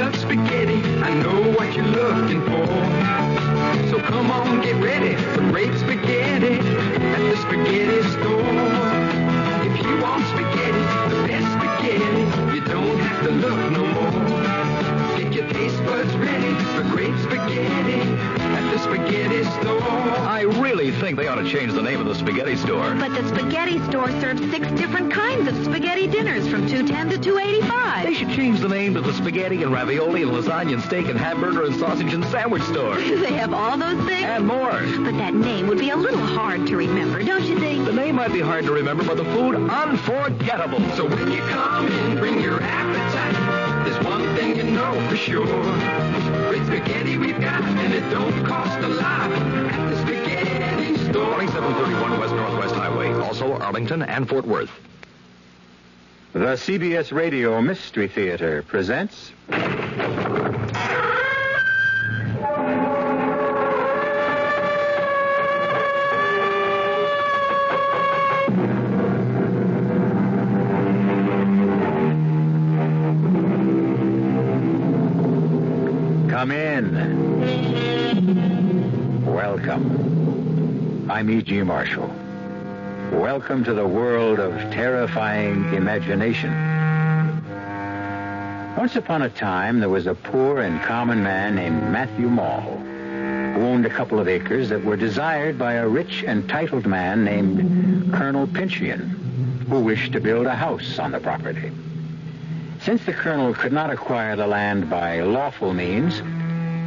love spaghetti. I know what you're looking for. So come on, get ready for great spaghetti at the spaghetti store. If you want spaghetti, the best spaghetti, you don't have to look no more. Get your taste buds ready for great spaghetti at the spaghetti store. I really think they ought to change the name of the spaghetti store. But the spaghetti store serves 6 different kinds of spaghetti dinners from $2.10 to $2.85. They should change the name to the spaghetti and ravioli and lasagna and steak and hamburger and sausage and sandwich store. They have all those things? And more. But that name would be a little hard to remember, don't you think? The name might be hard to remember, but the food unforgettable. So when you come in, bring your appetite. There's one thing you know for sure. Great spaghetti we've got, and it don't cost a lot at the spaghetti store. 2731 West Northwest Highway. Also Arlington and Fort Worth. The CBS Radio Mystery Theater presents... Come in. Welcome. I'm E.G. Marshall. Welcome to the world of terrifying imagination. Once upon a time, there was a poor and common man named Matthew Mall, who owned a couple of acres that were desired by a rich and titled man named Colonel Pynchon, who wished to build a house on the property. Since the colonel could not acquire the land by lawful means,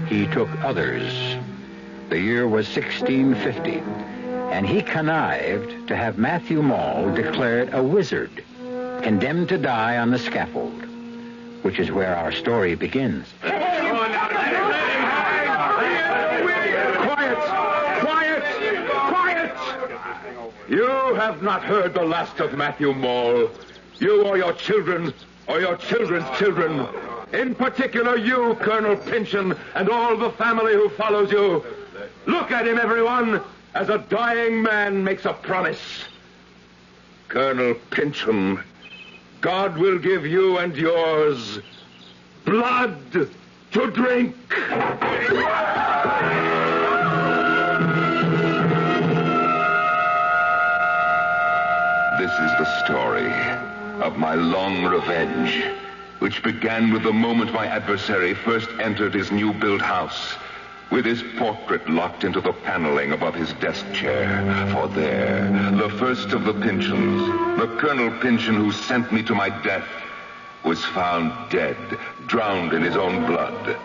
he took others. The year was 1650, and he connived to have Matthew Mall declared a wizard, condemned to die on the scaffold, which is where our story begins. Quiet! You have not heard the last of Matthew Mall. You or your children or your children's children. In particular, you, Colonel Pynchon, and all the family who follows you. Look at him, everyone, as a dying man makes a promise. Colonel Pynchon, God will give you and yours blood to drink. This is the story of my long revenge, which began with the moment my adversary first entered his new-built house, with his portrait locked into the paneling above his desk chair. For there, the first of the Pynchons, the Colonel Pynchon who sent me to my death, was found dead, drowned in his own blood.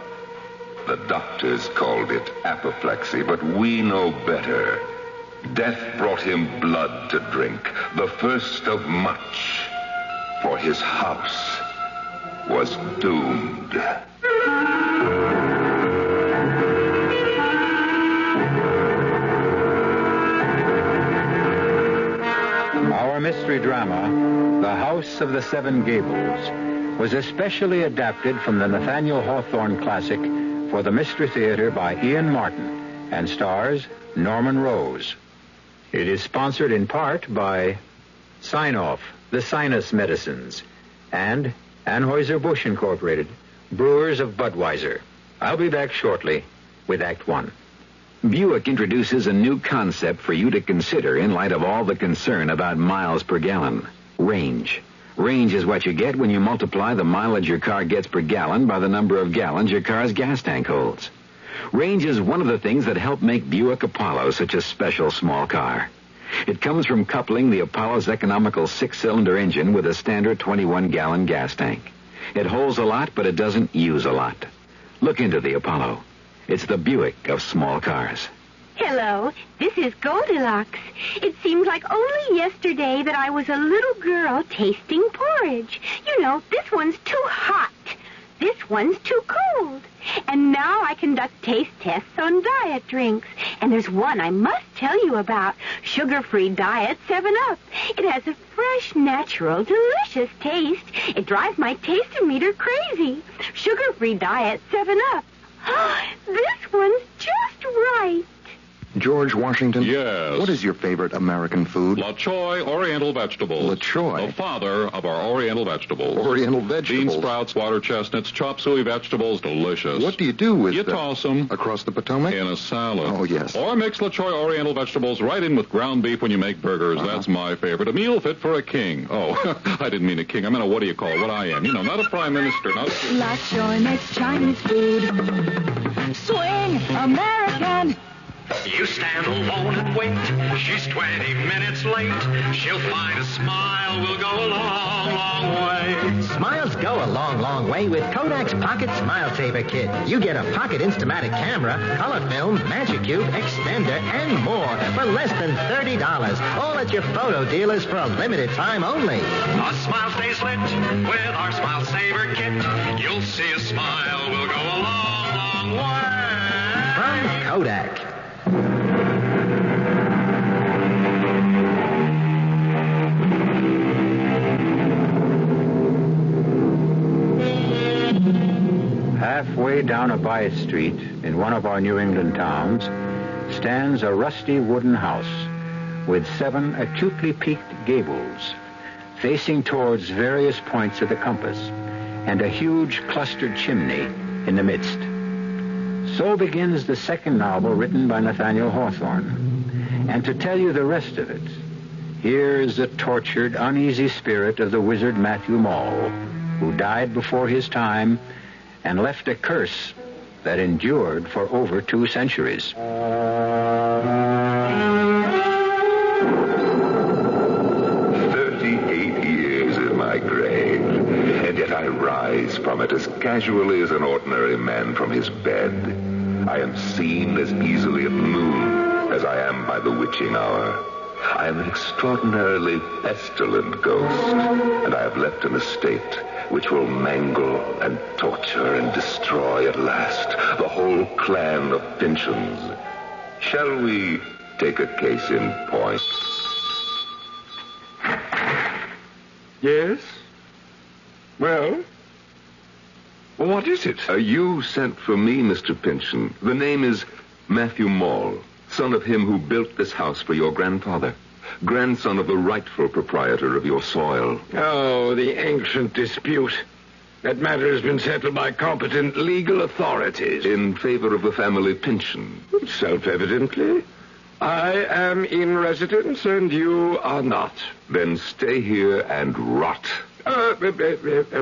The doctors called it apoplexy, but we know better. Death brought him blood to drink, the first of much, for his house was doomed. Our mystery drama, The House of the Seven Gables, was especially adapted from the Nathaniel Hawthorne classic for the Mystery Theater by Ian Martin and stars Norman Rose. It is sponsored in part by Sign-Off, the Sinus Medicines, and Anheuser-Busch Incorporated, brewers of Budweiser. I'll be back shortly with Act One. Buick introduces a new concept for you to consider in light of all the concern about miles per gallon. Range. Range is what you get when you multiply the mileage your car gets per gallon by the number of gallons your car's gas tank holds. Range is one of the things that help make Buick Apollo such a special small car. It comes from coupling the Apollo's economical 6-cylinder engine with a standard 21-gallon gas tank. It holds a lot, but it doesn't use a lot. Look into the Apollo. It's the Buick of small cars. Hello, this is Goldilocks. It seems like only yesterday that I was a little girl tasting porridge. You know, this one's too hot. This one's too cold. And now I conduct taste tests on diet drinks. And there's one I must tell you about. Sugar-free diet 7-Up. It has a fresh, natural, delicious taste. It drives my taste-o-meter crazy. Sugar-free diet 7-Up. This one's just right. George Washington? Yes. What is your favorite American food? La Choy Oriental Vegetables. La Choy? The father of our Oriental vegetables. Oriental vegetables? Bean sprouts, water chestnuts, chop suey vegetables, delicious. What do you do with You toss them. Across the Potomac? In a salad. Oh, yes. Or mix La Choy Oriental vegetables right in with ground beef when you make burgers. That's my favorite. A meal fit for a king. Oh, I didn't mean a king. I meant what do you call it? What I am. You know, not a prime minister. Not a... La Choy makes Chinese food. Swing American. You stand alone and wait. She's 20 minutes late. She'll find a smile will go a long, long way. Smiles go a long, long way with Kodak's Pocket Smile Saver Kit. You get a pocket Instamatic camera, color film, Magic Cube, extender, and more for less than $30. All at your photo dealers for a limited time only. A smile stays lit with our Smile Saver Kit. You'll see a smile will go a long, long way. From Kodak. Halfway down a by street in one of our New England towns stands a rusty wooden house with 7 acutely peaked gables facing towards various points of the compass and a huge clustered chimney in the midst. So begins the second novel written by Nathaniel Hawthorne. And to tell you the rest of it, here is the tortured, uneasy spirit of the wizard Matthew Mall, who died before his time and left a curse that endured for over 2 centuries. 38 years in my grave, and yet I rise from it as casually as an ordinary man from his bed. I am seen as easily at noon as I am by the witching hour. I am an extraordinarily pestilent ghost, and I have left an estate which will mangle and torture and destroy at last the whole clan of Pynchons. Shall we take a case in point? Yes? Well, what is it? You sent for me, Mr. Pynchon. The name is Matthew Mall, son of him who built this house for your grandfather. Grandson of the rightful proprietor of your soil. Oh, the ancient dispute. That matter has been settled by competent legal authorities. In favor of the family Pynchon. Self-evidently. I am in residence and you are not. Then stay here and rot. A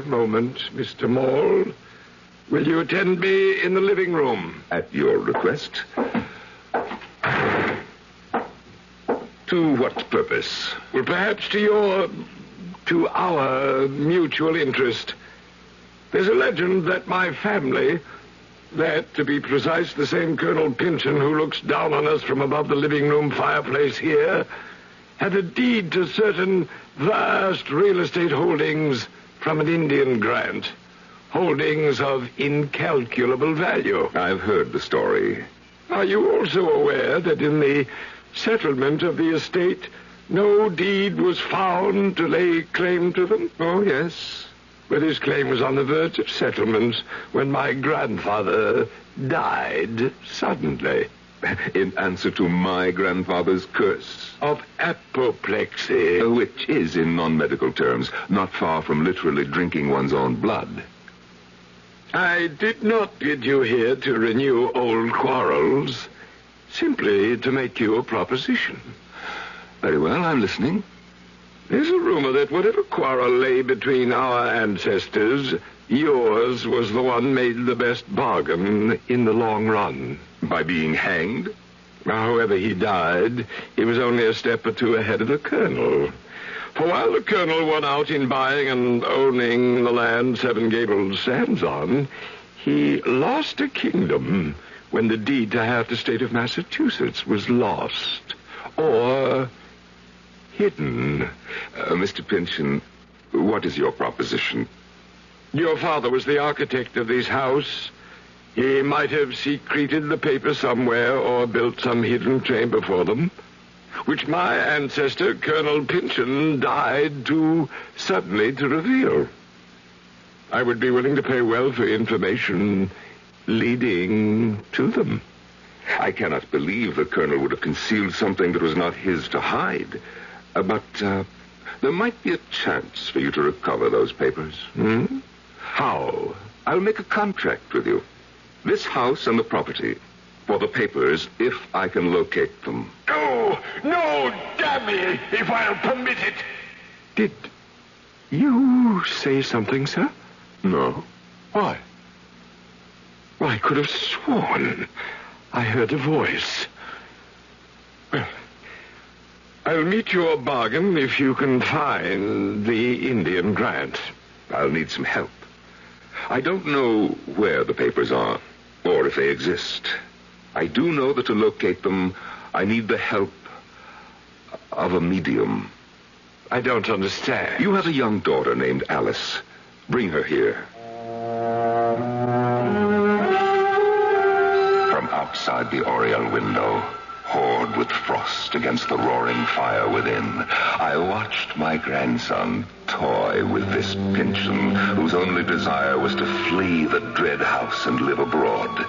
moment, Mr. Mall. Will you attend me in the living room? At your request. To what purpose? Well, perhaps to our mutual interest. There's a legend that my family, that, to be precise, the same Colonel Pynchon who looks down on us from above the living room fireplace here, had a deed to certain vast real estate holdings from an Indian grant. Holdings of incalculable value. I've heard the story. Are you also aware that in the settlement of the estate, no deed was found to lay claim to them? Oh, yes. But his claim was on the verge of settlement when my grandfather died suddenly. In answer to my grandfather's curse. Of apoplexy. Which is, in non-medical terms, not far from literally drinking one's own blood. I did not bid you here to renew old quarrels. Simply to make you a proposition. Very well, I'm listening. There's a rumor that whatever quarrel lay between our ancestors, yours was the one made the best bargain in the long run. By being hanged? However he died, he was only a step or two ahead of the colonel. For while the colonel won out in buying and owning the land Seven Gables stands on, he lost a kingdom when the deed to half the state of Massachusetts was lost. Or hidden. Mr. Pynchon, what is your proposition? Your father was the architect of this house. He might have secreted the papers somewhere or built some hidden chamber for them, which my ancestor, Colonel Pynchon, died too suddenly to reveal. I would be willing to pay well for information leading to them. I cannot believe the Colonel would have concealed something that was not his to hide. But there might be a chance for you to recover those papers. How? I'll make a contract with you. This house and the property. For the papers, if I can locate them. No, damn me, if I'll permit it. Did you say something, sir? No. Why? I could have sworn I heard a voice. Well, I'll meet your bargain if you can find the Indian grant. I'll need some help. I don't know where the papers are, or if they exist. I do know that to locate them, I need the help of a medium. I don't understand. You have a young daughter named Alice. Bring her here. From outside the oriel window, hoard with frost against the roaring fire within, I watched my grandson toy with this Pynchon, whose only desire was to flee the dread house and live abroad.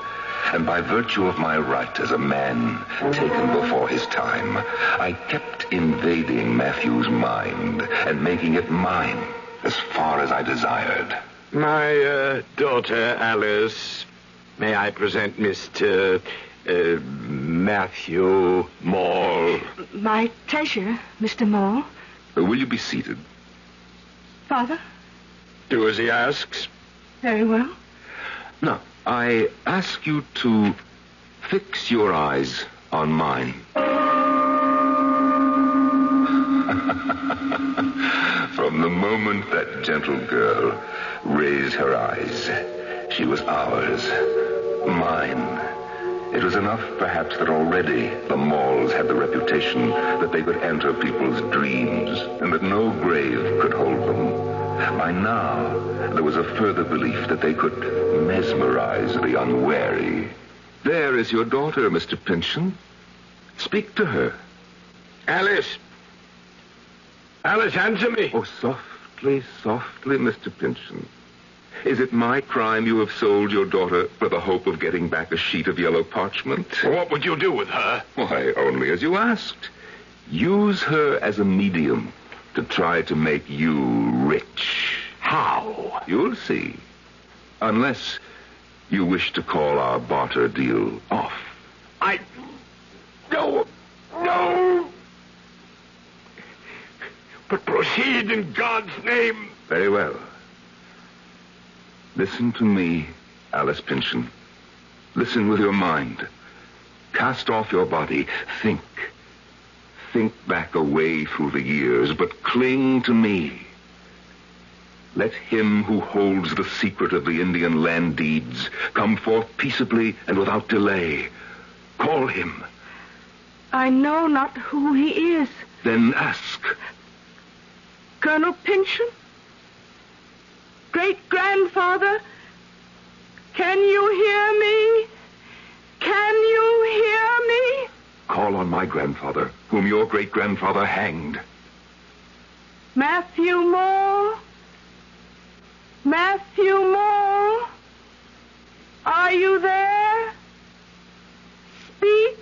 And by virtue of my right as a man taken before his time, I kept invading Matthew's mind and making it mine as far as I desired. My daughter, Alice, may I present Mr. Matthew Mall? My pleasure, Mr. Mole. Will you be seated? Father? Do as he asks. Very well. Now, I ask you to fix your eyes on mine. From the moment that gentle girl raised her eyes, she was ours, mine. It was enough, perhaps, that already the Malls had the reputation that they could enter people's dreams and that no grave could hold them. By now, there was a further belief that they could mesmerize the unwary. There is your daughter, Mr. Pynchon. Speak to her. Alice! Alice, answer me. Oh, softly, Mr. Pynchon. Is it my crime you have sold your daughter for the hope of getting back a sheet of yellow parchment? What would you do with her? Why, only as you asked. Use her as a medium to try to make you rich. How? You'll see. Unless you wish to call our barter deal off. No. But proceed in God's name. Very well. Listen to me, Alice Pynchon. Listen with your mind. Cast off your body. Think. Think back away through the years, but cling to me. Let him who holds the secret of the Indian land deeds come forth peaceably and without delay. Call him. I know not who he is. Then ask. Colonel Pynchon? Great-grandfather? Can you hear me? Can you hear me? Call on my grandfather, whom your great-grandfather hanged. Matthew Moore? Matthew Moore? Are you there? Speak.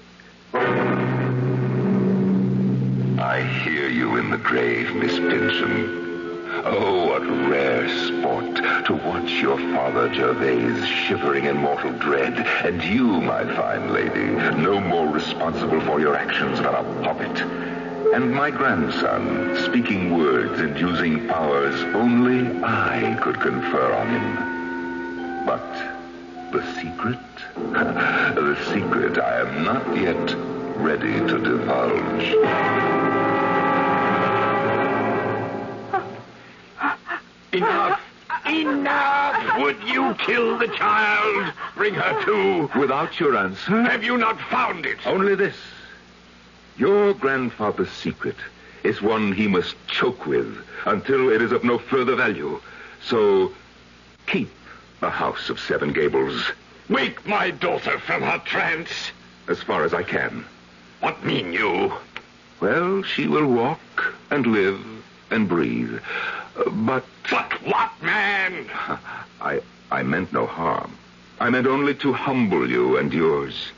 I hear you in the grave, Miss Pynchon. Oh, what rare sport to watch your father Gervais shivering in mortal dread, and you, my fine lady, no more responsible for your actions than a puppet. And my grandson speaking words and using powers only I could confer on him. But the secret? The secret I am not yet ready to divulge. Enough! Would you kill the child? Bring her to. Without your answer? Have you not found it? Only this. Your grandfather's secret is one he must choke with until it is of no further value. So, keep the house of 7 Gables. Wake my daughter from her trance. As far as I can. What mean you? Well, she will walk and live and breathe. But what, man? I meant no harm. I meant only to humble you and yours.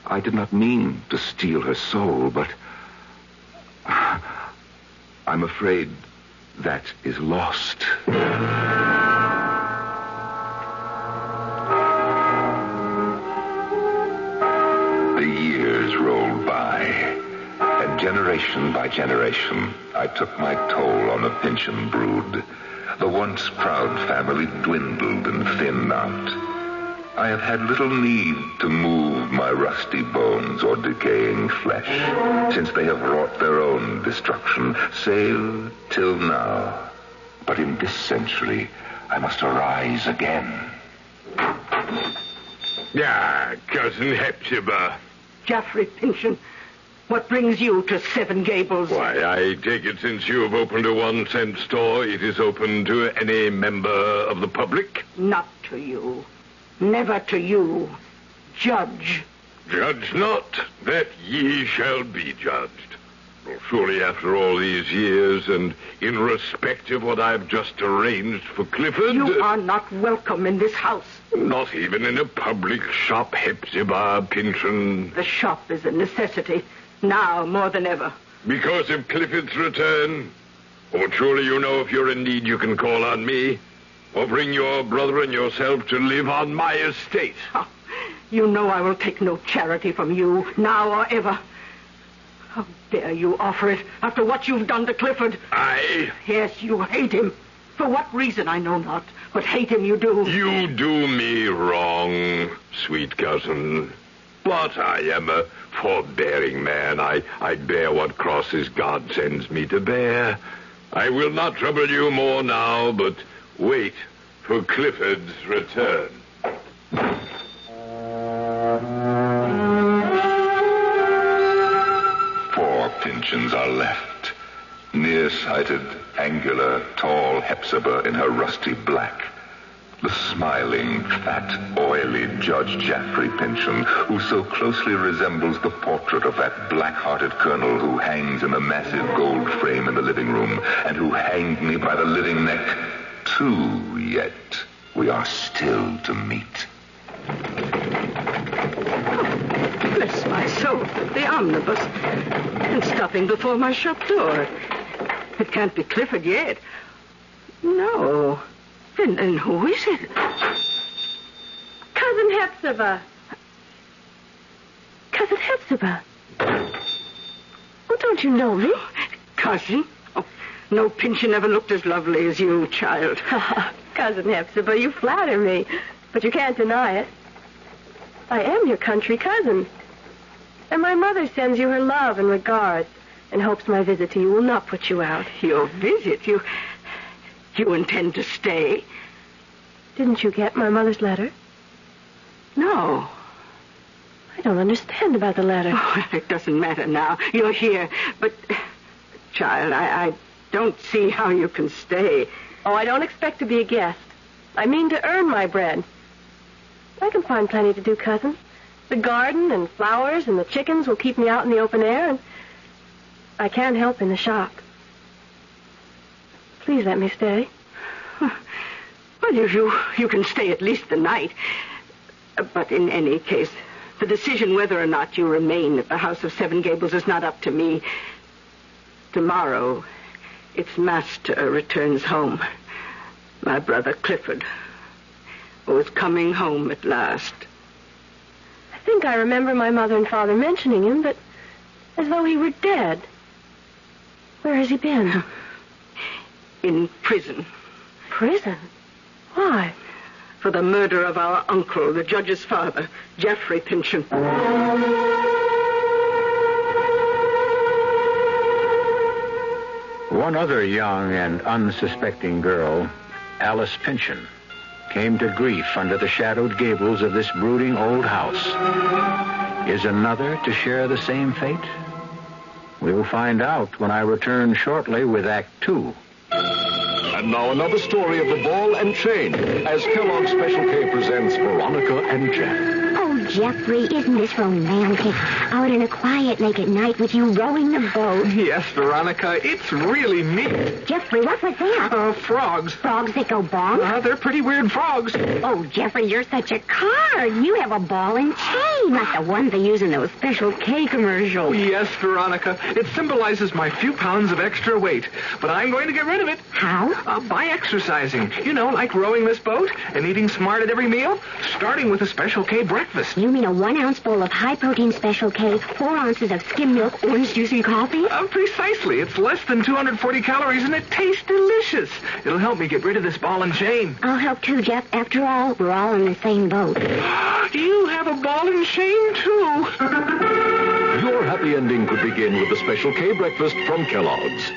I did not mean to steal her soul, but I'm afraid that is lost. The years rolled by, and generation by generation, I took my toll on the Pynchon brood. The once proud family dwindled and thinned out. I have had little need to move my rusty bones or decaying flesh, since they have wrought their own destruction, save till now. But in this century, I must arise again. Cousin Hepzibah. Geoffrey Pynchon, what brings you to Seven Gables? Why, I take it since you have opened a 1-cent store, it is open to any member of the public? Not to you. Never to you. Judge. Judge not, that ye shall be judged. Well, surely after all these years, and in respect of what I've just arranged for Clifford... You are not welcome in this house. Not even in a public shop, Hepzibah Pynchon. The shop is a necessity, now more than ever. Because of Clifford's return? Or surely you know if you're in need you can call on me? Or bring your brother and yourself to live on my estate? Oh, you know I will take no charity from you, now or ever. How dare you offer it after what you've done to Clifford? I? Yes, you hate him. For what reason, I know not. But hate him you do. You do me wrong, sweet cousin. But I am a forbearing man. I bear what crosses God sends me to bear. I will not trouble you more now, but wait for Clifford's return. 4 Pynchons are left. Nearsighted, angular, tall Hepzibah in her rusty black. The smiling, fat, oily Judge Geoffrey Pynchon, who so closely resembles the portrait of that black-hearted colonel who hangs in a massive gold frame in the living room, and who hanged me by the living neck. 2 yet. We are still to meet. Bless my soul, the omnibus. And stopping before my shop door. It can't be Clifford yet. No. Then who is it? Cousin Hepzibah. Cousin Hepzibah. Oh, don't you know me? Cousin? Oh, no Pynchon ever looked as lovely as you, child. Cousin Hepzibah, you flatter me. But you can't deny it. I am your country cousin. And my mother sends you her love and regards and hopes my visit to you will not put you out. Your visit? You intend to stay? Didn't you get my mother's letter? No. I don't understand about the letter. Oh, it doesn't matter now. You're here. But, child, I don't see how you can stay. Oh, I don't expect to be a guest. I mean to earn my bread. I can find plenty to do, cousin. The garden and flowers and the chickens will keep me out in the open air, and I can't help in the shop. Please let me stay. Well, you can stay at least the night. But in any case, the decision whether or not you remain at the House of Seven Gables is not up to me. Tomorrow, its master returns home. My brother Clifford, who is coming home at last. I think I remember my mother and father mentioning him, but as though he were dead. Where has he been? In prison. Prison? Why? For the murder of our uncle, the judge's father, Geoffrey Pynchon. One other young and unsuspecting girl, Alice Pynchon, came to grief under the shadowed gables of this brooding old house. Is another to share the same fate? We'll find out when I return shortly with Act 2. And now another story of the ball and chain, as Kellogg's Special K presents Veronica and Jack. Oh, Jeffrey, isn't this romantic? Out in a quiet lake at night with you rowing the boat. Yes, Veronica, it's really neat. Jeffrey, what was that? Frogs. Frogs that go bonk? They're pretty weird frogs. Oh, Jeffrey, you're such a card. You have a ball and chain, like the ones they use in those Special K commercials. Yes, Veronica. It symbolizes my few pounds of extra weight. But I'm going to get rid of it. How? By exercising. You know, like rowing this boat and eating smart at every meal, starting with a Special K breakfast. You mean a 1 ounce bowl of high-protein Special K, 4 ounces of skim milk, orange juice, and coffee? Precisely. It's less than 240 calories, and it tastes delicious. It'll help me get rid of this ball and chain. I'll help too, Jeff. After all, we're all in the same boat. You have a ball and chain, too. Your happy ending could begin with the Special K breakfast from Kellogg's.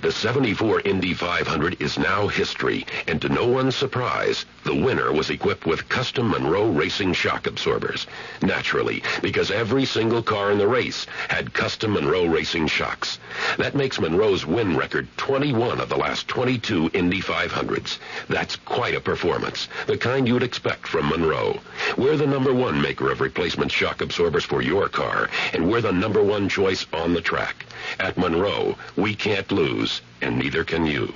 The 74 Indy 500 is now history, and to no one's surprise, the winner was equipped with custom Monroe Racing shock absorbers. Naturally, because every single car in the race had custom Monroe Racing shocks. That makes Monroe's win record 21 of the last 22 Indy 500s. That's quite a performance, the kind you'd expect from Monroe. We're the #1 maker of replacement shock absorbers for your car, and we're the #1 choice on the track. At Monroe, we can't lose, and neither can you.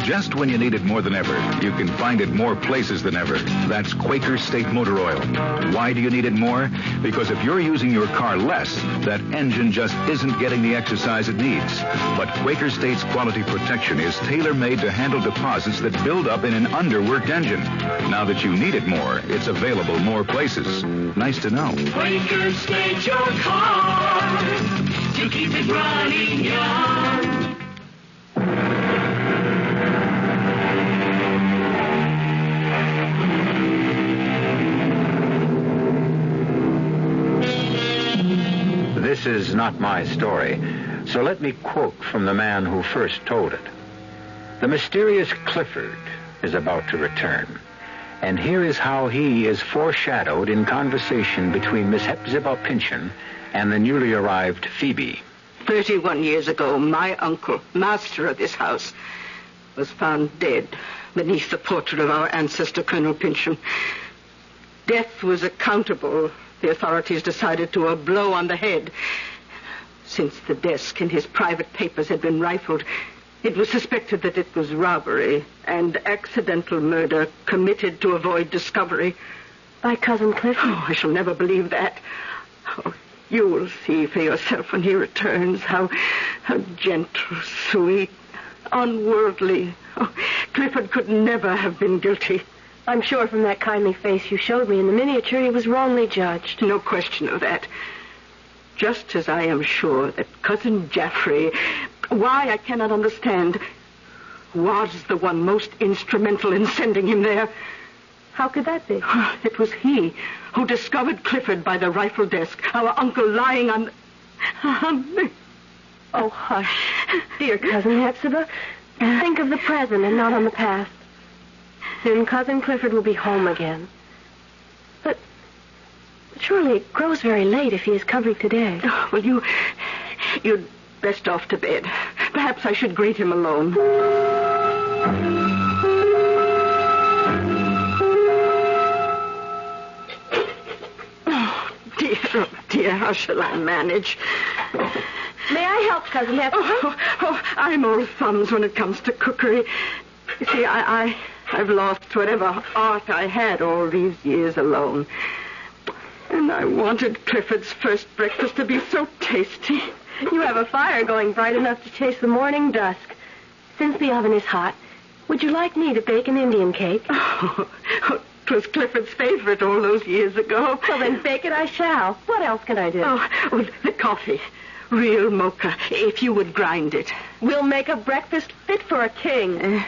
Just when you need it more than ever, you can find it more places than ever. That's Quaker State Motor Oil. Why do you need it more? Because if you're using your car less, that engine just isn't getting the exercise it needs. But Quaker State's quality protection is tailor-made to handle deposits that build up in an underworked engine. Now that you need it more, it's available more places. Nice to know. Quaker State your car to keep it running young. This is not my story, so let me quote from the man who first told it. The mysterious Clifford is about to return, and here is how he is foreshadowed in conversation between Miss Hepzibah Pynchon and the newly arrived Phoebe. 31 years ago, my uncle, master of this house, was found dead beneath the portrait of our ancestor, Colonel Pynchon. Death was accountable, the authorities decided, to a blow on the head. Since the desk in his private papers had been rifled, it was suspected that it was robbery and accidental murder committed to avoid discovery. By Cousin Clifford? Oh, I shall never believe that. Oh, you will see for yourself when he returns how gentle, sweet, unworldly. Oh, Clifford could never have been guilty. I'm sure from that kindly face you showed me in the miniature he was wrongly judged. No question of that. Just as I am sure that Cousin Jeffrey, why I cannot understand, was the one most instrumental in sending him there. How could that be? It was he who discovered Clifford by the rifle desk, our uncle lying on the... Oh, hush. Dear Cousin Hepzibah, think of the present and not on the past. Soon Cousin Clifford will be home again. But surely it grows very late if he is coming today. Oh, well, you'd best off to bed. Perhaps I should greet him alone. Oh, dear, how shall I manage? May I help, Cousin Hepzibah? Oh, I'm old thumbs when it comes to cookery. You see, I've lost whatever art I had all these years alone. And I wanted Clifford's first breakfast to be so tasty. You have a fire going bright enough to chase the morning dusk. Since the oven is hot, would you like me to bake an Indian cake? Oh, it was Clifford's favorite all those years ago. Well, then bake it I shall. What else can I do? Oh, the coffee. Real mocha, if you would grind it. We'll make a breakfast fit for a king.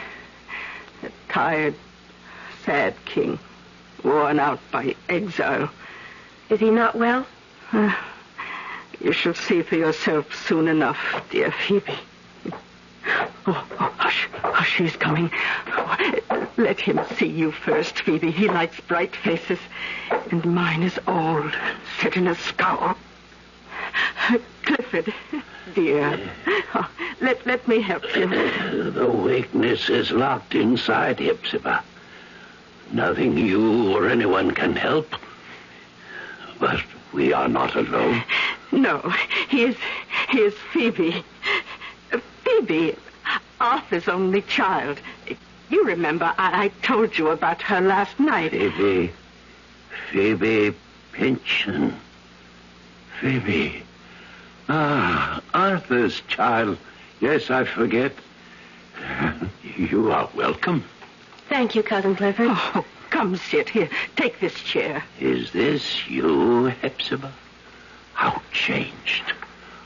A tired, sad king, worn out by exile. Is he not well? You shall see for yourself soon enough, dear Phoebe. Oh, hush, he's coming. Let him see you first, Phoebe. He likes bright faces, and mine is old, set in a scowl. Clifford, dear, let me help you. The weakness is locked inside Hepzibah. Nothing you or anyone can help. But we are not alone. No, he is Phoebe. Phoebe, Arthur's only child. You remember I told you about her last night. Phoebe Pynchons. Phoebe. Ah, Arthur's child. Yes, I forget. You are welcome. Thank you, Cousin Clifford. Oh, come sit here. Take this chair. Is this you, Hepzibah? How changed.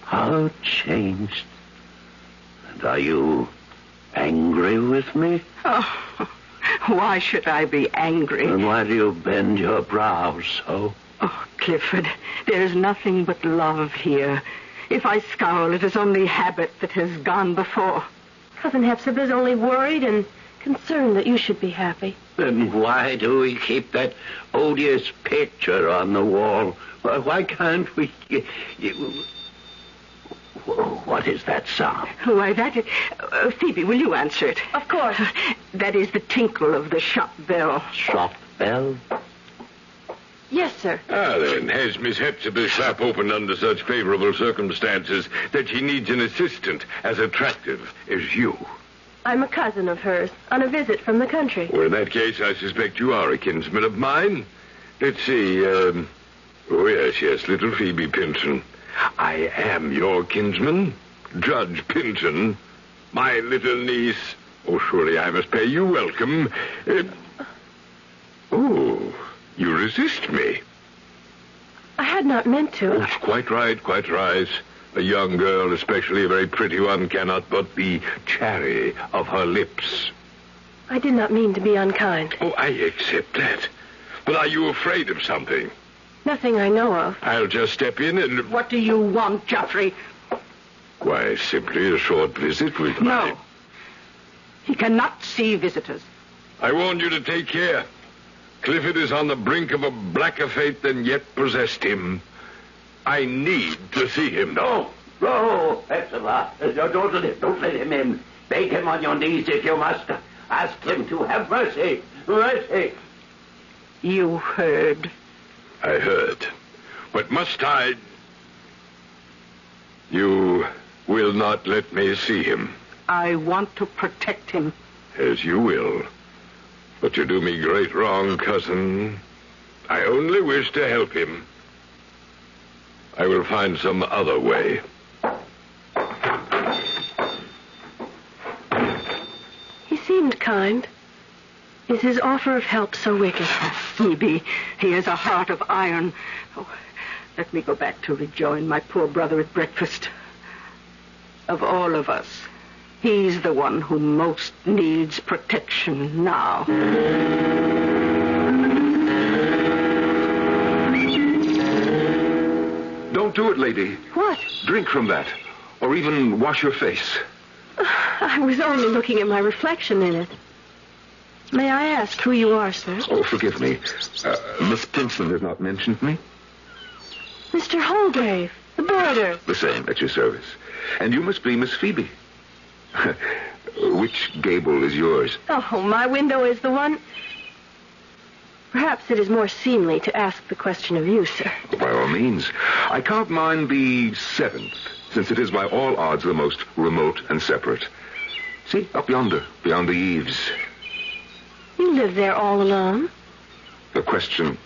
How changed. And are you angry with me? Oh, why should I be angry? And why do you bend your brows so? Oh, Clifford, there's nothing but love here. If I scowl, it is only habit that has gone before. Cousin Hepzibah's only worried and concerned that you should be happy. Then why do we keep that odious picture on the wall? Why can't we... What is that sound? Why, that is... Phoebe, will you answer it? Of course. That is the tinkle of the shop bell. Shop bell? Yes, sir. Ah, then, has Miss Hepzibah's shop opened under such favorable circumstances that she needs an assistant as attractive as you? I'm a cousin of hers, on a visit from the country. Well, in that case, I suspect you are a kinsman of mine. Let's see, oh, yes, little Phoebe Pynchon. I am your kinsman, Judge Pynchon, my little niece. Oh, surely I must pay you welcome. Oh, you resist me. I had not meant to. Oh, quite right, quite right. A young girl, especially a very pretty one, cannot but be chary of her lips. I did not mean to be unkind. Oh, I accept that. But are you afraid of something? Nothing I know of. I'll just step in and... What do you want, Geoffrey? Why, simply a short visit with No. He cannot see visitors. I warn you to take care. Clifford is on the brink of a blacker fate than yet possessed him. I need to see him. No, Hepzibah. Don't let him in. Beg him on your knees if you must. Ask him to have mercy. Mercy. You heard. I heard. But must I... You will not let me see him. I want to protect him. As you will. But you do me great wrong, cousin. I only wish to help him. I will find some other way. He seemed kind. Is his offer of help so wicked? Phoebe, he has a heart of iron. Oh, let me go back to rejoin my poor brother at breakfast. Of all of us, he's the one who most needs protection now. Don't do it, lady. What? Drink from that. Or even wash your face. I was only looking at my reflection in it. May I ask who you are, sir? Oh, forgive me. Miss Pynchon has not mentioned me. Mr. Holgrave, the boarder. The same, at your service. And you must be Miss Phoebe. Which gable is yours? Oh, my window is the one... Perhaps it is more seemly to ask the question of you, sir. By all means. I can't mind the 7th, since it is by all odds the most remote and separate. See, up yonder, beyond the eaves. You live there all alone? A question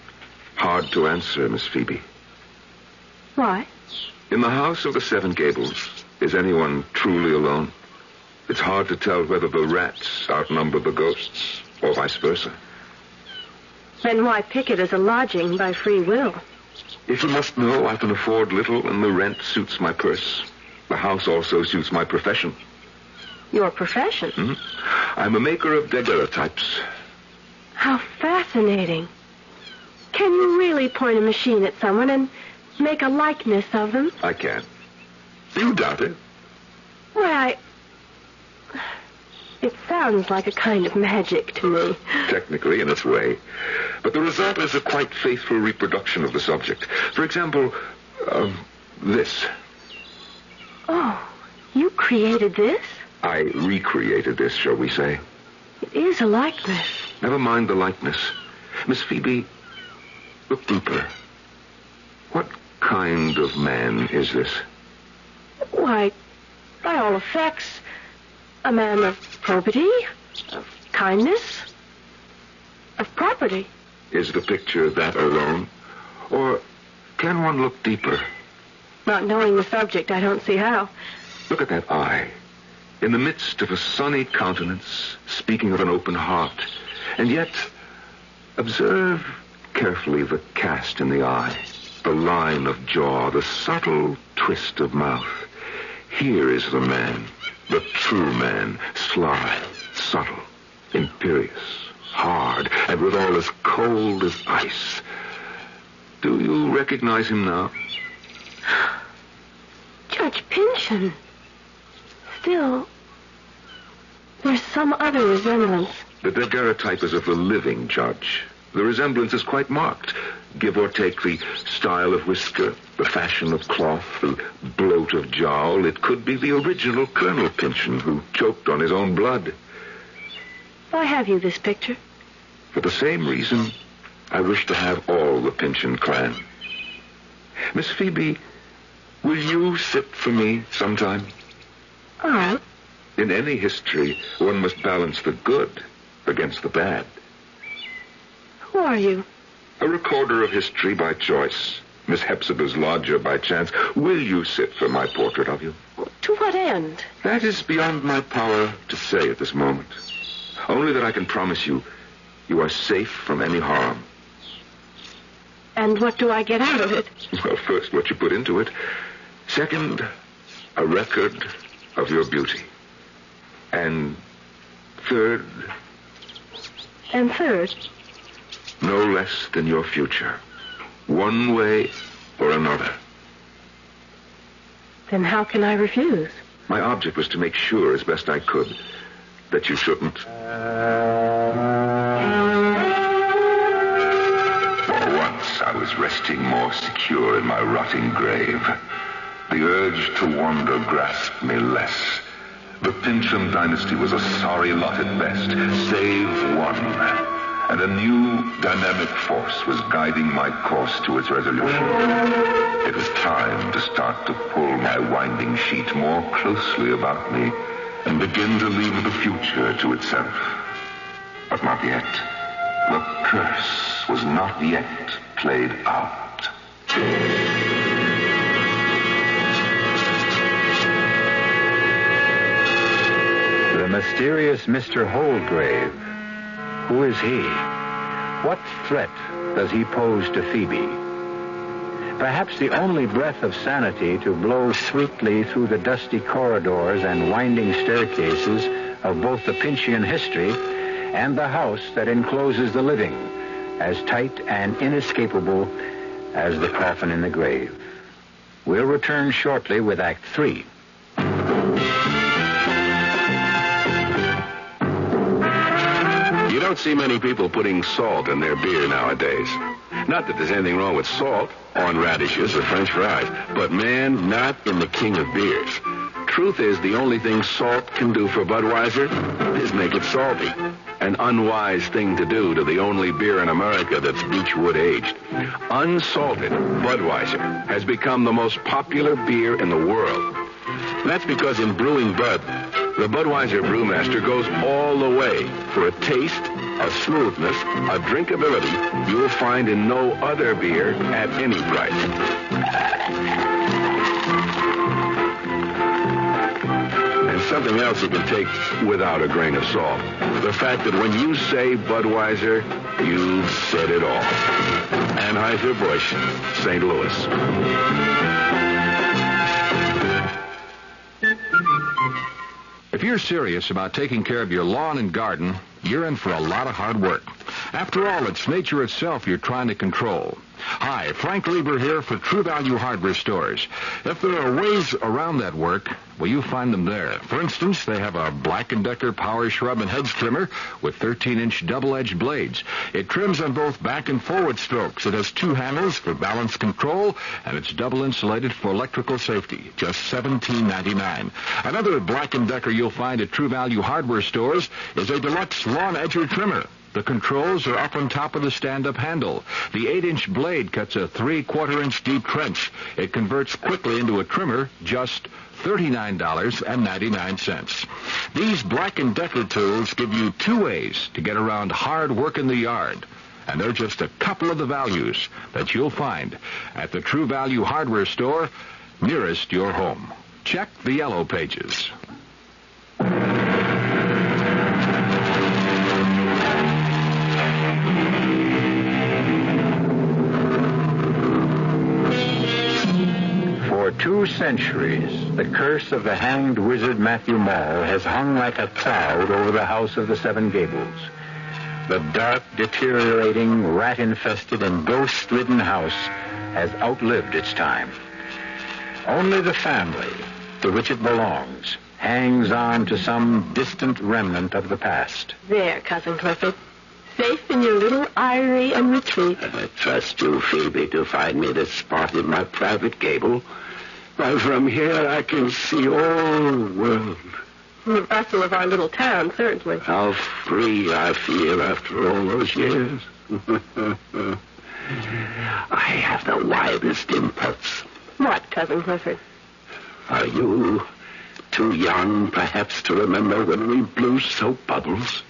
hard to answer, Miss Phoebe. Why? In the house of the 7 Gables, is anyone truly alone? It's hard to tell whether the rats outnumber the ghosts, or vice versa. Then why pick it as a lodging by free will? If you must know, I can afford little, and the rent suits my purse. The house also suits my profession. Your profession? Mm-hmm. I'm a maker of daguerreotypes. How fascinating. Can you really point a machine at someone and make a likeness of them? I can. You doubt it? Why, it sounds like a kind of magic to me. Technically, in its way. But the result is a quite faithful reproduction of the subject. For example, this. Oh, you created this? I recreated this, shall we say. It is a likeness. Never mind the likeness. Miss Phoebe, look deeper. What kind of man is this? Why, by all effects, a man of probity, of kindness, of property. Is the picture that alone? Or can one look deeper? Not knowing the subject, I don't see how. Look at that eye. In the midst of a sunny countenance, speaking of an open heart. And yet, observe carefully the cast in the eye, the line of jaw, the subtle twist of mouth. Here is the man, the true man, sly, subtle, imperious, hard, and withal as cold as ice. Do you recognize him now? Judge Pynchon. Still, there's some other resemblance. The daguerreotype is of the living judge. The resemblance is quite marked. Give or take the style of whisker, the fashion of cloth, the bloat of jowl, it could be the original Colonel Pynchon who choked on his own blood. Why have you this picture? For the same reason, I wish to have all the Pynchon clan. Miss Phoebe, will you sit for me sometime? All right. In any history, one must balance the good against the bad. Who are you? A recorder of history by choice. Miss Hepzibah's lodger by chance. Will you sit for my portrait of you? To what end? That is beyond my power to say at this moment. Only that I can promise you, you are safe from any harm. And what do I get out of it? Well, first, what you put into it. Second, a record of your beauty. And third... And third? No less than your future. One way or another. Then how can I refuse? My object was to make sure, as best I could, that you shouldn't. Once I was resting more secure in my rotting grave. The urge to wander grasped me less. The Pynchon dynasty was a sorry lot at best, save one. And a new dynamic force was guiding my course to its resolution. It was time to start to pull my winding sheet more closely about me and begin to leave the future to itself. But not yet. The curse was not yet played out. The mysterious Mr. Holdgrave. Who is he? What threat does he pose to Phoebe? Perhaps the only breath of sanity to blow sweetly through the dusty corridors and winding staircases of both the Pynchon history and the house that encloses the living, as tight and inescapable as the coffin in the grave. We'll return shortly with Act 3. You don't see many people putting salt in their beer nowadays. Not that there's anything wrong with salt on radishes or French fries, but man, not in the king of beers. Truth is, the only thing salt can do for Budweiser is make it salty. An unwise thing to do to the only beer in America that's Beechwood aged. Unsalted Budweiser has become the most popular beer in the world. That's because in brewing Bud, the Budweiser brewmaster goes all the way for a taste, a smoothness, a drinkability you will find in no other beer at any price. And something else you can take without a grain of salt. The fact that when you say Budweiser, you've said it all. Anheuser-Busch, St. Louis. If you're serious about taking care of your lawn and garden, you're in for a lot of hard work. After all, it's nature itself you're trying to control. Hi, Frank Lieber here for True Value Hardware Stores. If there are ways around that work, well, you find them there. For instance, they have a Black & Decker Power Shrub and Hedge Trimmer with 13-inch double-edged blades. It trims on both back and forward strokes. It has two handles for balance control, and it's double insulated for electrical safety. Just $17.99. Another Black & Decker you'll find at True Value Hardware Stores is a deluxe lawn edger trimmer. The controls are up on top of the stand-up handle. The 8-inch blade cuts a 3/4-inch deep trench. It converts quickly into a trimmer, just $39.99. These Black & Decker tools give you 2 ways to get around hard work in the yard. And they're just a couple of the values that you'll find at the True Value Hardware store nearest your home. Check the yellow pages. For 2 centuries, the curse of the hanged wizard Matthew Mall has hung like a cloud over the house of the 7 Gables. The dark, deteriorating, rat-infested, and ghost-ridden house has outlived its time. Only the family to which it belongs hangs on to some distant remnant of the past. There, Cousin Clifford. Safe in your little eyrie and retreat. I trust you, Phoebe, to find me this spot in my private gable. While from here I can see all the world. The bustle of our little town, certainly. How free I feel after all those years. I have the wildest impulse. What, Cousin Clifford? Are you too young, perhaps, to remember when we blew soap bubbles?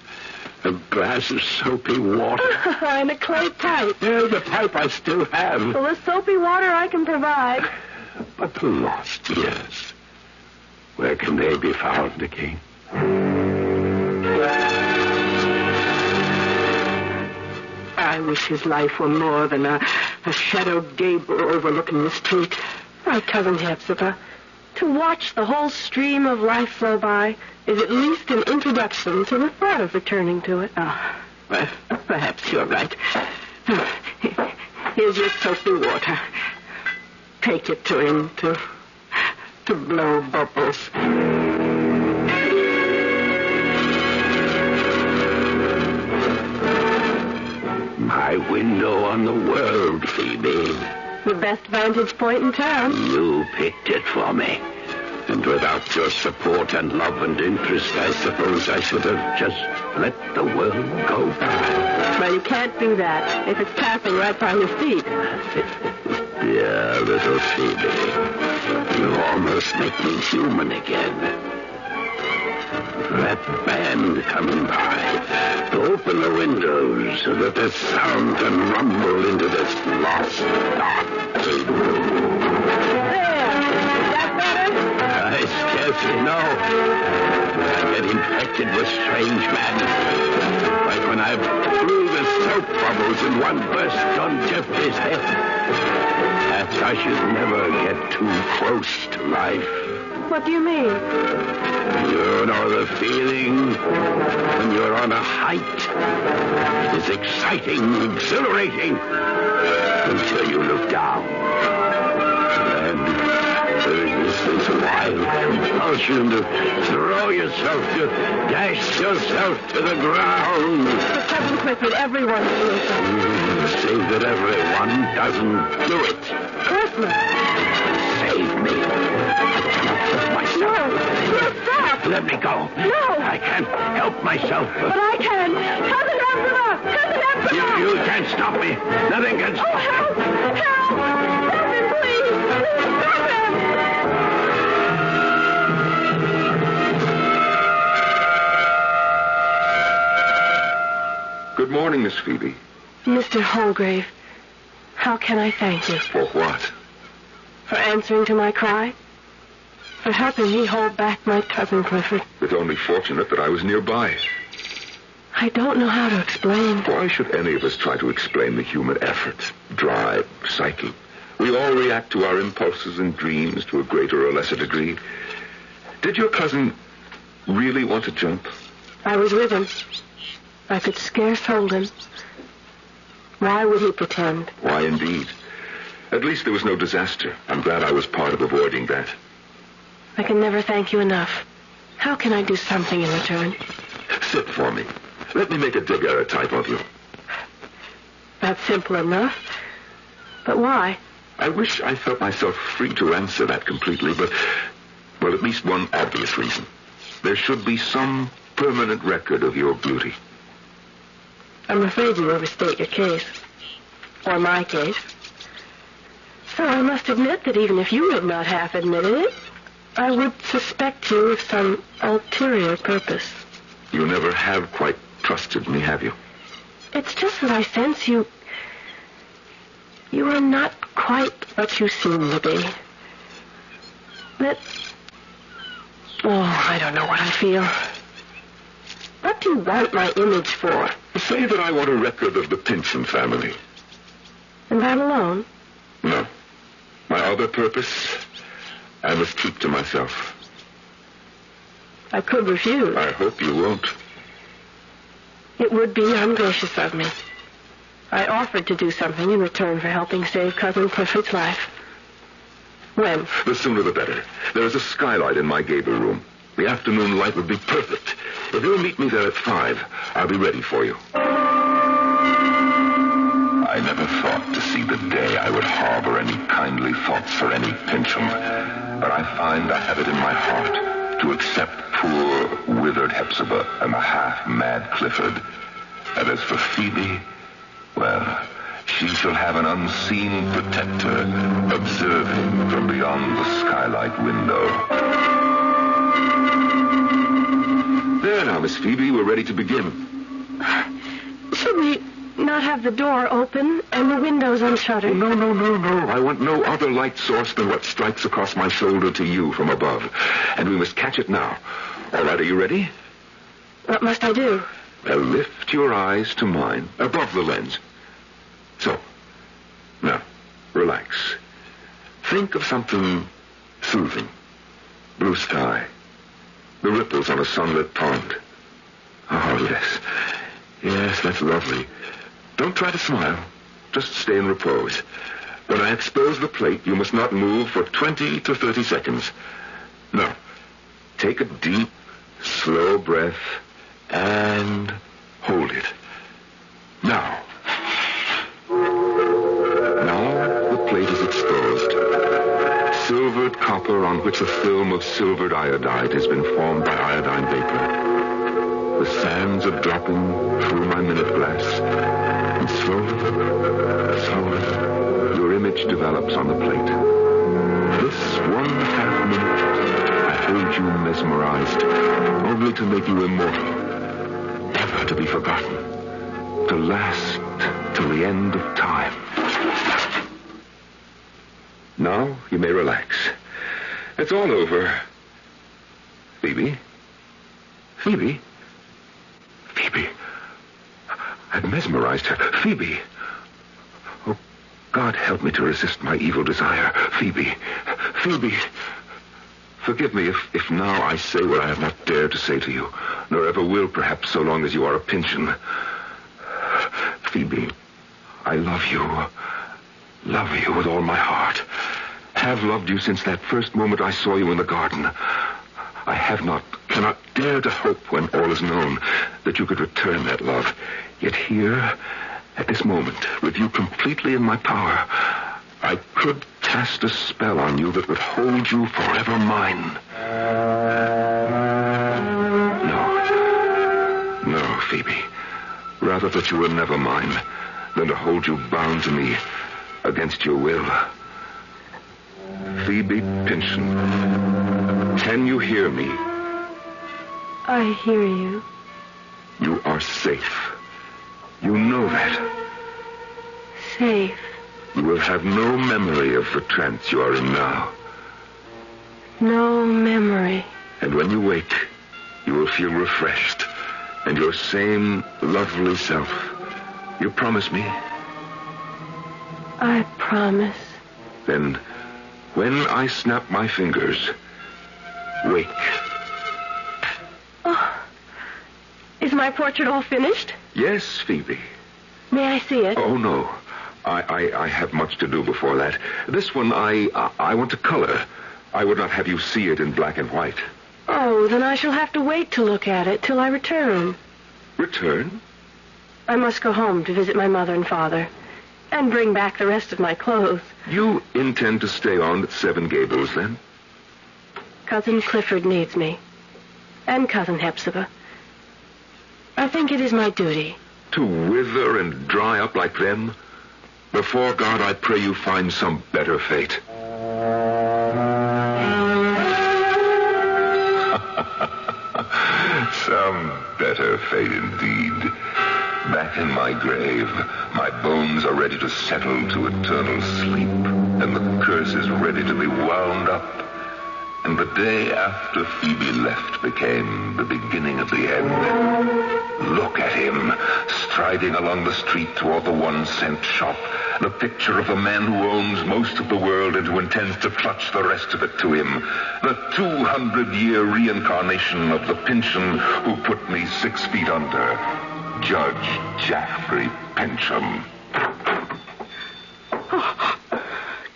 A glass of soapy water. And a clay pipe. Yeah, the pipe I still have. Well, the soapy water I can provide. But the lost years, where can they be found again? I wish his life were more than a shadowed gable overlooking the street. My Cousin Hepzibah, to watch the whole stream of life flow by is at least an introduction to the thought of returning to it. Oh, well, perhaps you're right. Here's your soapy water. Take it to him to blow bubbles. My window on the world, Phoebe. The best vantage point in town. You picked it for me. And without your support and love and interest, I suppose I should have just let the world go by. Well, you can't do that if it's passing right by your feet. Dear little Phoebe, you almost make me human again. That band coming by. Open the windows so that the sound can rumble into this lost, dark room. I scarcely know. I get infected with strange madness. Like when I blew the soap bubbles in one burst on Jeffrey's head. Perhaps I should never get too close to life. What do you mean? You know the feeling when you're on a height. It's exciting, exhilarating, until you look down. This wild compulsion to throw yourself, to dash yourself to the ground. But Cousin Clifford, everyone does it. See that everyone doesn't do it. Clifford! Save me. I cannot help myself. No, stop! Let me go. No! I can't help myself. But I can. Cousin Hepzibah! Cousin Hepzibah! You can't stop me. Nothing can stop me. Help! Help! Stop him, please! Please stop him! Good morning, Miss Phoebe. Mr. Holgrave, how can I thank you? For what? For answering to my cry? For helping me hold back my Cousin Clifford? It's only fortunate that I was nearby. I don't know how to explain. Why should any of us try to explain the human effort, drive, psyche? We all react to our impulses and dreams to a greater or lesser degree. Did your cousin really want to jump? I was with him. I could scarce hold him. Why would he pretend? Why, indeed. At least there was no disaster. I'm glad I was part of avoiding that. I can never thank you enough. How can I do something in return? Sit for me. Let me make a daguerreotype of you. That's simple enough. But why? I wish I felt myself free to answer that completely, but, well, at least one obvious reason. There should be some permanent record of your beauty. I'm afraid you overstate your case. Or my case. So I must admit that even if you had not half admitted it, I would suspect you of some ulterior purpose. You never have quite trusted me, have you? It's just that I sense you are not quite what you seem to be. That... I don't know what I feel. What do you want my image for? Say that I want a record of the Pynchon family. And I'm alone? No. My other purpose, I must keep to myself. I could refuse. I hope you won't. It would be ungracious of me. I offered to do something in return for helping save Cousin Clifford's life. When? The sooner the better. There is a skylight in my gable room. The afternoon light would be perfect. If you'll meet me there at 5, I'll be ready for you. I never thought to see the day I would harbor any kindly thoughts for any Pynchon. But I find I have it in my heart to accept poor, withered Hepzibah and the half-mad Clifford. And as for Phoebe, well, she shall have an unseen protector observing from beyond the skylight window. There now, Miss Phoebe, we're ready to begin. Should we not have the door open and the windows unshuttered? Oh, no. I want no other light source than what strikes across my shoulder to you from above. And we must catch it now. All right, are you ready? What must I do? Well, lift your eyes to mine, above the lens. So, now, relax. Think of something soothing. Blue sky. The ripples on a sunlit pond. Oh, yes. Yes, that's lovely. Don't try to smile. Just stay in repose. When I expose the plate, you must not move for 20 to 30 seconds. Now, take a deep, slow breath and hold it. Now the plate is exposed. Silvered copper on which a film of silvered iodide has been formed by iodine vapor. The sands are dropping through my minute glass. And slowly, your image develops on the plate. This 1/2 minute, I hold you mesmerized, only to make you immortal, never to be forgotten, to last till the end of time. Now you may relax. It's all over. Phoebe? Phoebe? Phoebe. I've mesmerized her. Phoebe. Oh, God help me to resist my evil desire. Phoebe. Phoebe. Forgive me if now I say what I have not dared to say to you, nor ever will, perhaps, so long as you are a Pynchon. Phoebe, I love you. Love you with all my heart. Have loved you since that first moment I saw you in the garden. I have not, cannot dare to hope when all is known that you could return that love. Yet here, at this moment, with you completely in my power, I could cast a spell on you that would hold you forever mine. No, Phoebe. Rather that you were never mine than to hold you bound to me against your will. Phoebe Pynchon, can you hear me? I hear you. You are safe. You know that. Safe. You will have no memory of the trance you are in now. No memory. And when you wake, you will feel refreshed and your same lovely self. You promise me? I promise. Then, when I snap my fingers, wake. Oh, is my portrait all finished? Yes, Phoebe. May I see it? Oh, no. I have much to do before that. This one, I want to color. I would not have you see it in black and white. Oh, then I shall have to wait to look at it till I return. Return? I must go home to visit my mother and father and bring back the rest of my clothes. You intend to stay on at 7 Gables, then? Cousin Clifford needs me. And Cousin Hepzibah. I think it is my duty. to wither and dry up like them? Before God, I pray you find some better fate. Some better fate indeed. Back in my grave, my bones are ready to settle to eternal sleep, and the curse is ready to be wound up. And the day after Phoebe left became the beginning of the end. Look at him, striding along the street toward the 1-cent shop, the picture of a man who owns most of the world and who intends to clutch the rest of it to him. The 200-year reincarnation of the Pynchon who put me 6 feet under. Judge Jaffrey Pynchon.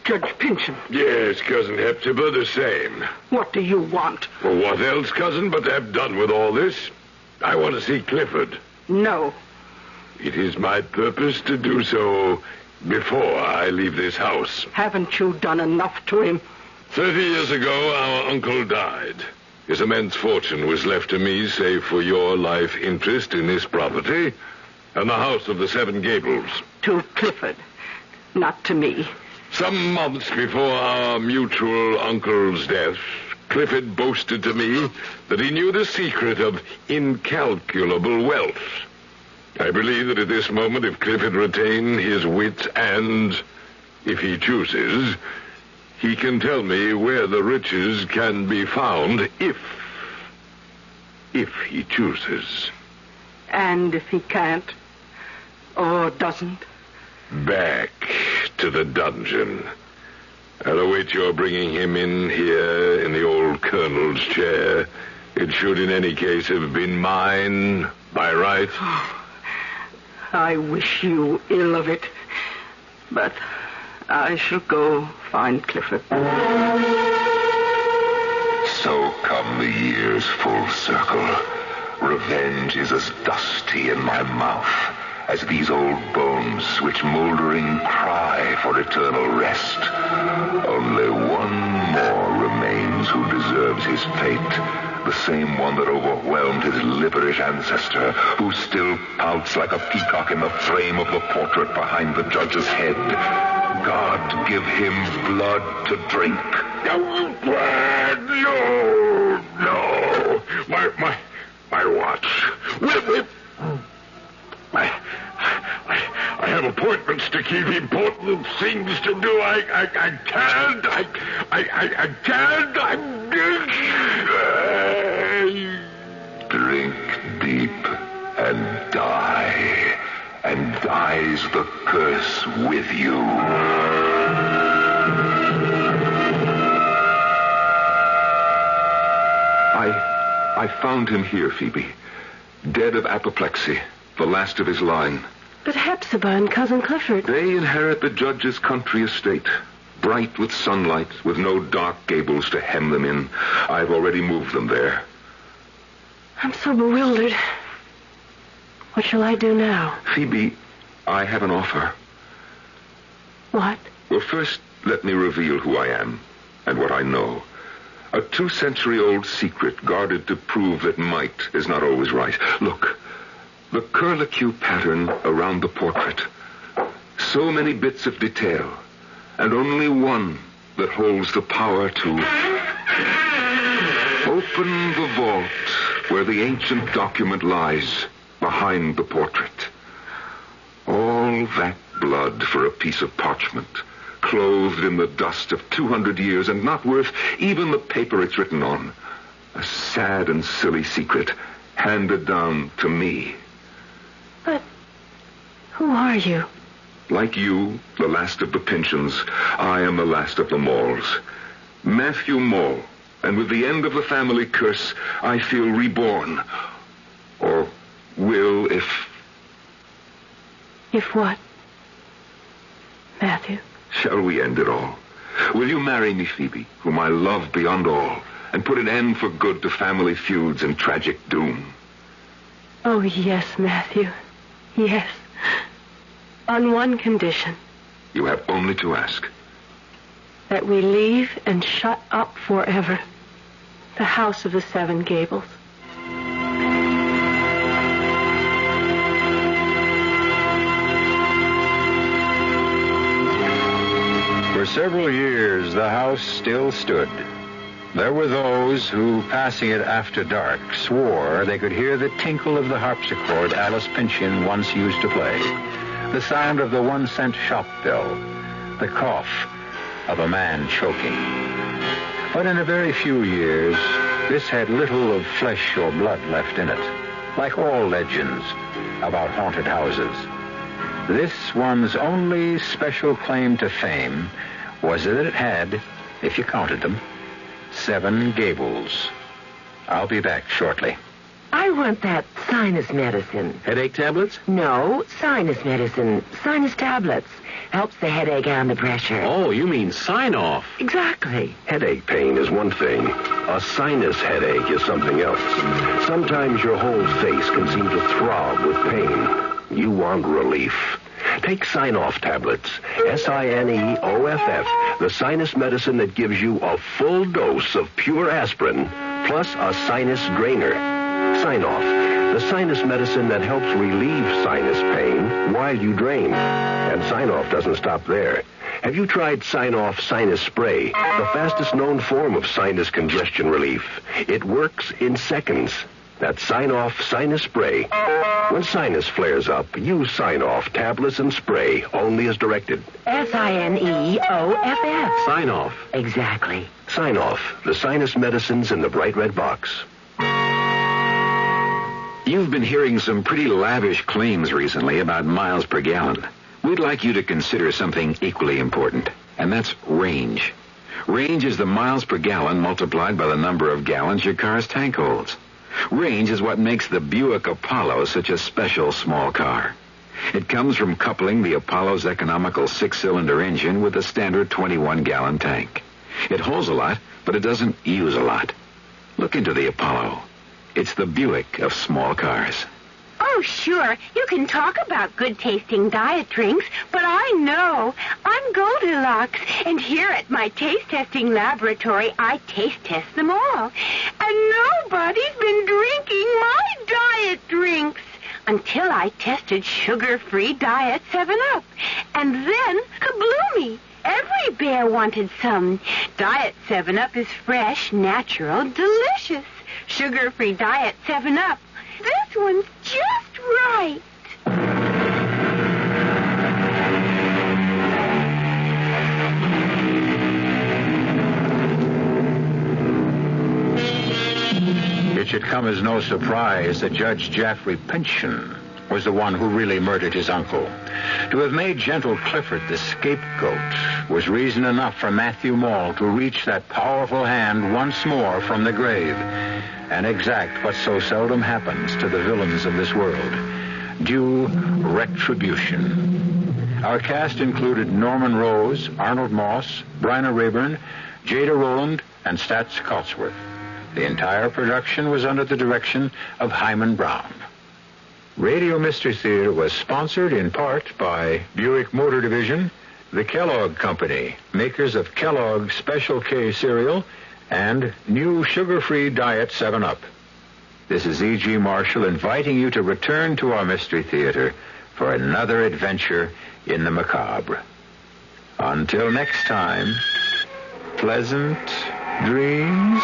Judge Pynchon. Yes, Cousin Hepzibah, the same. What do you want? Well, what else, cousin, but to have done with all this? I want to see Clifford. No. It is my purpose to do so before I leave this house. Haven't you done enough to him? 30 years ago, our uncle died. His immense fortune was left to me, save for your life interest in this property and the house of the 7 Gables. To Clifford, not to me. Some months before our mutual uncle's death, Clifford boasted to me that he knew the secret of incalculable wealth. I believe that at this moment, if Clifford retain his wits and, if he chooses, he can tell me where the riches can be found if he chooses. And if he can't, or doesn't? Back to the dungeon. I'll await your bringing him in here in the old colonel's chair. It should in any case have been mine, by right. I wish you ill of it, but I shall go find Clifford. So come the years full circle. Revenge is as dusty in my mouth as these old bones which moldering cry for eternal rest. Only one more remains who deserves his fate, the same one that overwhelmed his liverish ancestor, who still pouts like a peacock in the frame of the portrait behind the judge's head. God give him blood to drink. No. My watch. I have appointments to keep, important things to do. I can't. Drink deep and die, and dies the curse with you. I found him here, Phoebe. Dead of apoplexy, the last of his line. But Hepzibah and Cousin Clifford... They inherit the judge's country estate. Bright with sunlight, with no dark gables to hem them in. I've already moved them there. I'm so bewildered. What shall I do now? Phoebe, I have an offer. What? Well, first, let me reveal who I am and what I know. A 2-century-old secret guarded to prove that might is not always right. Look, the curlicue pattern around the portrait. So many bits of detail, and only one that holds the power to open the vault where the ancient document lies behind the portrait. All that blood for a piece of parchment, clothed in the dust of 200 years and not worth even the paper it's written on. A sad and silly secret handed down to me. But who are you? Like you, the last of the Pynchons, I am the last of the Mauls. Matthew Maul, and with the end of the family curse, I feel reborn. Or will if... If what? Matthew? Shall we end it all? Will you marry me, Phoebe, whom I love beyond all, and put an end for good to family feuds and tragic doom? Oh, yes, Matthew. Yes. On one condition. You have only to ask. That we leave and shut up forever the house of the 7 Gables. several years, the house still stood. There were those who, passing it after dark, swore they could hear the tinkle of the harpsichord Alice Pynchon once used to play, the sound of the 1-cent shop bell, the cough of a man choking. But in a very few years, this had little of flesh or blood left in it, like all legends about haunted houses. This one's only special claim to fame was that it had, if you counted them, 7 gables. I'll be back shortly. I want that sinus medicine. Headache tablets? No, sinus medicine. Sinus tablets. Helps the headache and the pressure. Oh, you mean sign-off. Exactly. Headache pain is one thing. A sinus headache is something else. Sometimes your whole face can seem to throb with pain. You want relief. Take Sign-Off tablets. Sineoff, the sinus medicine that gives you a full dose of pure aspirin, plus a sinus drainer. Sign-Off, the sinus medicine that helps relieve sinus pain while you drain. And Sign-Off doesn't stop there. Have you tried Sign-Off Sinus Spray, the fastest known form of sinus congestion relief? It works in seconds. That's Sign-Off Sinus Spray. When sinus flares up, use Sign-Off tablets and spray, only as directed. Sineoff. Sign-Off. Exactly. Sign-Off, the sinus medicines in the bright red box. You've been hearing some pretty lavish claims recently about miles per gallon. We'd like you to consider something equally important, and that's range. Range is the miles per gallon multiplied by the number of gallons your car's tank holds. Range is what makes the Buick Apollo such a special small car. It comes from coupling the Apollo's economical 6-cylinder engine with a standard 21-gallon tank. It holds a lot, but it doesn't use a lot. Look into the Apollo. It's the Buick of small cars. Oh, sure. You can talk about good-tasting diet drinks, but I know. I'm Goldilocks, and here at my taste-testing laboratory, I taste-test them all. And nobody's been drinking my diet drinks until I tested sugar-free Diet 7-Up. And then, kabloomy! Every bear wanted some. Diet 7-Up is fresh, natural, delicious. Sugar-free Diet 7-Up. This one's just right. It should come as no surprise that Judge Jaffrey Pynchon was the one who really murdered his uncle. To have made gentle Clifford the scapegoat was reason enough for Matthew Mall to reach that powerful hand once more from the grave and exact what so seldom happens to the villains of this world: due retribution. Our cast included Norman Rose, Arnold Moss, Bryna Rayburn, Jada Rowland, and Stats Cotsworth. The entire production was under the direction of Hyman Brown. Radio Mystery Theater was sponsored in part by Buick Motor Division, the Kellogg Company, makers of Kellogg Special K cereal, and new sugar-free Diet 7-Up. This is E.G. Marshall inviting you to return to our Mystery Theater for another adventure in the macabre. Until next time, pleasant dreams.